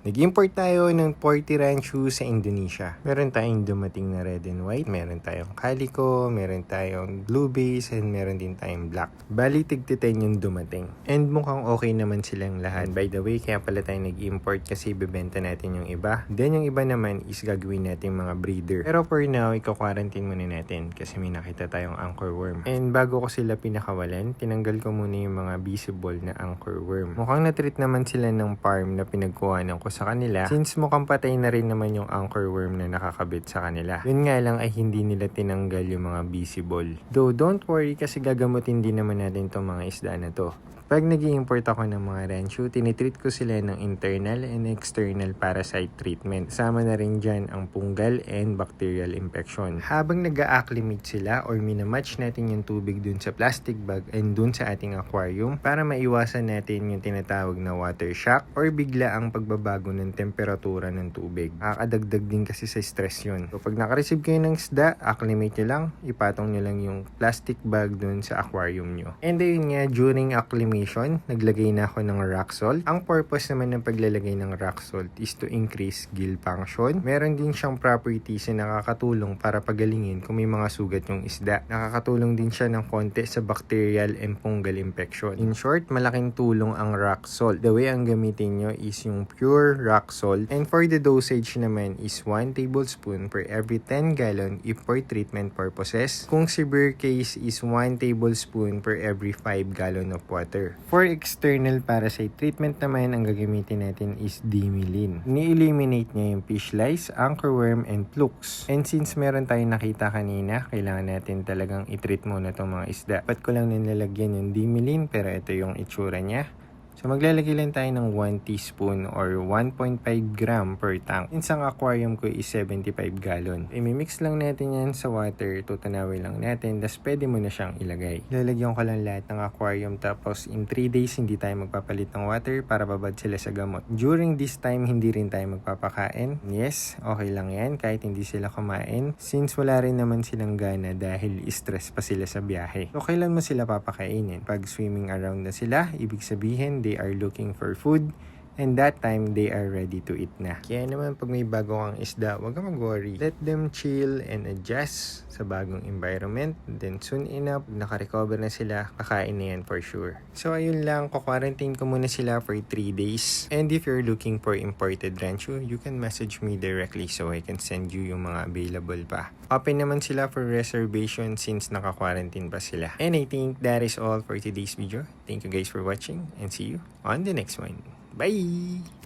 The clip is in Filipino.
Nag-import tayo ng 40 Ranchu sa Indonesia. Meron tayong dumating na red and white, meron tayong calico, meron tayong blue base, and meron din tayong black. Bali, tig-10 yung dumating. And mukhang okay naman silang lahat. By the way, kaya pala tayo nag-import kasi bibenta natin yung iba. Then yung iba naman is gagawin natin mga breeder. Pero for now, ika-quarantine muna natin kasi may nakita tayong anchor worm. And bago ko sila pinakawalan, tinanggal ko muna yung mga visible na anchor worm. Mukhang na-treat naman sila ng farm na pinagkuhanan ko sa kanila since mukhang patay na rin naman yung anchor worm na nakakabit sa kanila. Yun nga lang ay hindi nila tinanggal yung mga visible. Though don't worry kasi gagamutin din naman natin tong mga isda na to. Pag nag-i-import ako ng mga Ranchu, tinitreat ko sila ng internal and external parasite treatment. Sama na rin dyan ang fungal and bacterial infection. Habang nag-a-acclimate sila or minamatch natin yung tubig dun sa plastic bag and dun sa ating aquarium para maiwasan natin yung tinatawag na water shock or bigla ang pagbabago ng temperatura ng tubig. Kakadagdag din kasi sa stress yun. So pag nakareceive kayo ng isda, acclimate nyo lang, ipatong nyo lang yung plastic bag dun sa aquarium nyo. And ayun nga, during acclimation, naglagay na ako ng rock salt. Ang purpose naman ng paglalagay ng rock salt is to increase gill function. Meron din siyang properties na nakakatulong para pagalingin kung may mga sugat yung isda. Nakakatulong din siya ng konti sa bacterial and fungal infection. In short, malaking tulong ang rock salt. The way ang gamitin nyo is yung pure rock salt. And for the dosage naman is 1 tablespoon per every 10 gallon if for treatment purposes. Kung severe case is 1 tablespoon per every 5 gallon of water. For external parasite treatment naman, ang gagamitin natin is Dimilin. Ni-eliminate niya yung fish lice, anchor worm, and flukes. And since meron tayong nakita kanina, kailangan natin talagang i-treat muna itong mga isda. Dapat ko lang nilalagyan yung Dimilin, pero ito yung itsura niya. So maglalagay lang tayo ng 1 teaspoon or 1.5 gram per tank. Since ang aquarium ko is 75 gallon. I-mix lang natin yan sa water, tutunawin lang natin, tas pwede mo na siyang ilagay. Lalagyan ko lang lahat ng aquarium tapos in 3 days hindi tayo magpapalit ng water para babad sila sa gamot. During this time, hindi rin tayo magpapakain. Yes, okay lang yan kahit hindi sila kumain since wala rin naman silang gana dahil stress pa sila sa biyahe. So kailan mo sila papakainin? Pag swimming around na sila, ibig sabihin they are looking for food and that time they are ready to eat na. Kaya naman pag may bago kang isda, huwag kang mag-worry. Let them chill and adjust sa bagong environment. Then soon enough, naka-recover na sila, kakain na yan for sure. So ayun lang, quarantine ko muna sila for 3 days. And if you're looking for imported Ranchu, you can message me directly so I can send you yung mga available pa. Open naman sila for reservation since naka-quarantine pa sila. And I think that is all for today's video. Thank you guys for watching and see you on the next one. Bye!